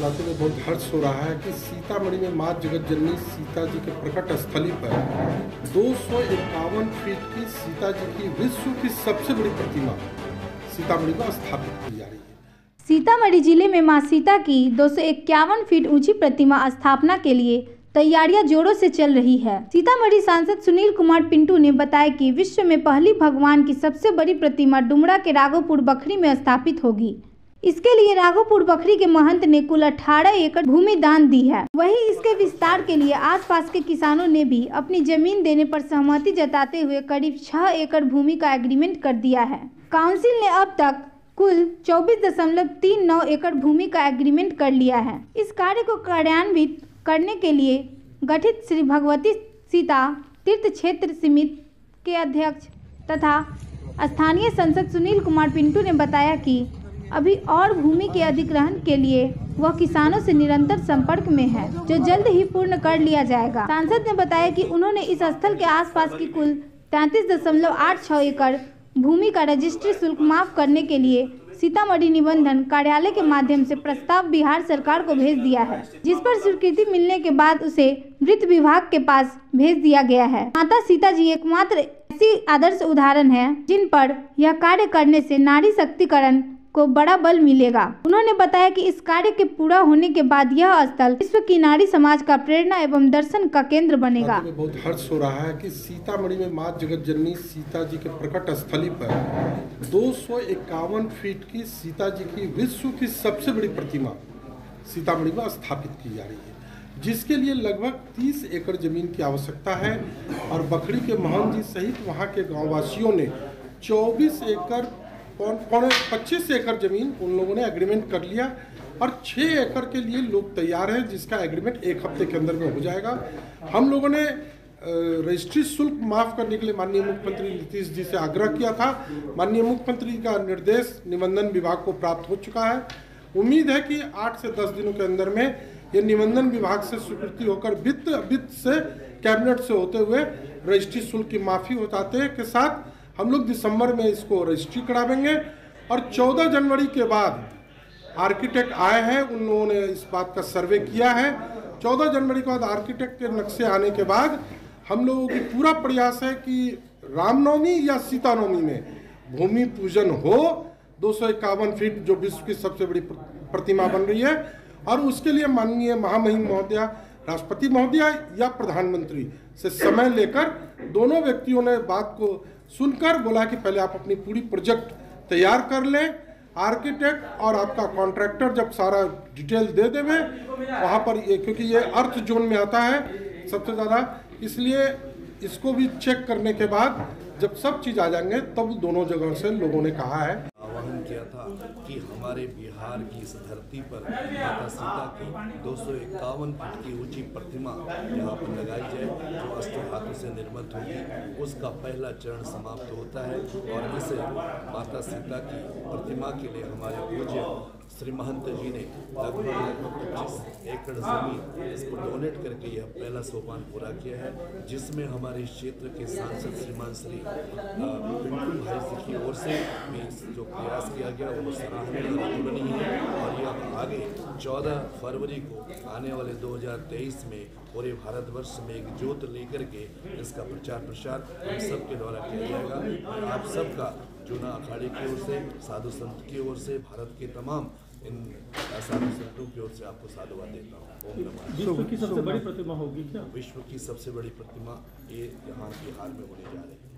सुनाते हुए बहुत हर्ष हो रहा है कि सीतामढ़ी में मां जगत जननी सीता जी के प्रकट स्थली पर 251 फीट की सीता जी की विश्व की सबसे बड़ी प्रतिमा सीतामढ़ी में स्थापित की जा रही है। सीतामढ़ी जिले में मां सीता की 251 फीट ऊंची प्रतिमा स्थापना के लिए तैयारियां जोरों से चल रही है। सीतामढ़ी सांसद सुनील कुमार पिंटू ने बताया कि विश्व में पहली भगवान की सबसे बड़ी प्रतिमा डुमरा के राघोपुर बखरी में स्थापित होगी। इसके लिए राघोपुर बखरी के महंत ने कुल 18 एकड़ भूमि दान दी है। वहीं इसके विस्तार के लिए आसपास के किसानों ने भी अपनी जमीन देने पर सहमति जताते हुए करीब 6 एकड़ भूमि का एग्रीमेंट कर दिया है। काउंसिल ने अब तक कुल 24.39 एकड़ भूमि का एग्रीमेंट कर लिया है। इस कार्य को कार्यान्वित करने के लिए गठित श्री भगवती सीता तीर्थ क्षेत्र समिति के अध्यक्ष तथा स्थानीय सांसद सुनील कुमार पिंटू ने बताया कि अभी और भूमि के अधिग्रहण के लिए वह किसानों से निरंतर संपर्क में है, जो जल्द ही पूर्ण कर लिया जाएगा। सांसद ने बताया कि उन्होंने इस स्थल के आसपास की कुल 33.86 एकड़ भूमि का रजिस्ट्री शुल्क माफ करने के लिए सीतामढ़ी निबंधन कार्यालय के माध्यम से प्रस्ताव बिहार सरकार को भेज दिया है, जिस पर स्वीकृति मिलने के बाद उसे वित्त विभाग के पास भेज दिया गया है। माता सीता जी एकमात्र ऐसी आदर्श उदाहरण है जिन पर यह कार्य करने से नारी शक्तिकरण को बड़ा बल मिलेगा। उन्होंने बताया कि इस कार्य के पूरा होने के बाद यह स्थल विश्व की नारी समाज का प्रेरणा एवं दर्शन का केंद्र बनेगा। बहुत हर्ष हो रहा है कि सीतामढ़ी में मां जगत जननी सीता जी के प्रकट स्थली पर 251 फीट की सीता जी की विश्व की सबसे बड़ी प्रतिमा सीतामढ़ी में स्थापित की जा रही है, जिसके लिए लगभग 30 एकड़ जमीन की आवश्यकता है और बखरी के महंत जी सहित वहाँ के गाँववासियों ने 24 एकड़ 25 एकड़ जमीन उन लोगों ने एग्रीमेंट कर लिया और 6 एकड़ के लिए लोग तैयार हैं, जिसका एग्रीमेंट 1 हफ्ते के अंदर में हो जाएगा। हम लोगों ने रजिस्ट्री शुल्क माफ करने के लिए माननीय मुख्यमंत्री नीतीश जी से आग्रह किया था। माननीय मुख्यमंत्री का निर्देश निबंधन विभाग को प्राप्त हो चुका है। उम्मीद है कि 8 से 10 दिनों के अंदर में ये निबंधन विभाग से स्वीकृति होकर वित्त से कैबिनेट से होते हुए रजिस्ट्री शुल्क की माफी हो जाते के साथ हम लोग दिसंबर में इसको रजिस्ट्री करावेंगे और 14 जनवरी के बाद आर्किटेक्ट आए हैं, उन लोगों ने इस बात का सर्वे किया है। 14 जनवरी के बाद आर्किटेक्ट के नक्शे आने के बाद हम लोगों की पूरा प्रयास है कि रामनवमी या सीतानवमी में भूमि पूजन हो। 251 फीट जो विश्व की सबसे बड़ी प्रतिमा बन रही है और उसके लिए माननीय महामहिम महोदया राष्ट्रपति महोदया या प्रधानमंत्री से समय लेकर दोनों व्यक्तियों ने बात को सुनकर बोला कि पहले आप अपनी पूरी प्रोजेक्ट तैयार कर लें। आर्किटेक्ट और आपका कॉन्ट्रैक्टर जब सारा डिटेल दे देवे वहाँ पर ये, क्योंकि ये अर्थ जोन में आता है सबसे ज़्यादा, इसलिए इसको भी चेक करने के बाद जब सब चीज़ आ जाएंगे तब दोनों जगह से लोगों ने कहा है, आह्वान किया था कि हमारे बिहार की इस धरती पर माता सीता की 251 फीट की ऊंची प्रतिमा यहाँ पर लगाई जाए, जो अस्त्र हाथों से निर्मित होगी। उसका पहला चरण समाप्त होता है और इस माता सीता की प्रतिमा के लिए हमारे पूज्य श्री महंत जी ने लगभग 25 एकड़ जमीन इसको डोनेट करके यह पहला सोपान पूरा किया है, जिसमें हमारे क्षेत्र के सांसद श्रीमान श्री पिंटू भाई जी की ओर से भी जो प्रयास किया गया वो सराहनीय और अतुलनीय है। और यह आगे 14 फरवरी को आने वाले 2023 में पूरे भारतवर्ष में एक ज्योत लेकर के इसका प्रचार प्रसार हम सब के द्वारा किया जाएगा। आप सबका जूना अखाड़े की ओर से, साधु संत की ओर से, भारत के तमाम इन साधु संतों की ओर से आपको साधुवाद देता हूँ। ओम नमः। विश्व की सबसे बड़ी प्रतिमा होगी क्या? विश्व की सबसे बड़ी प्रतिमा ये यहाँ बिहार में होने जा रही है।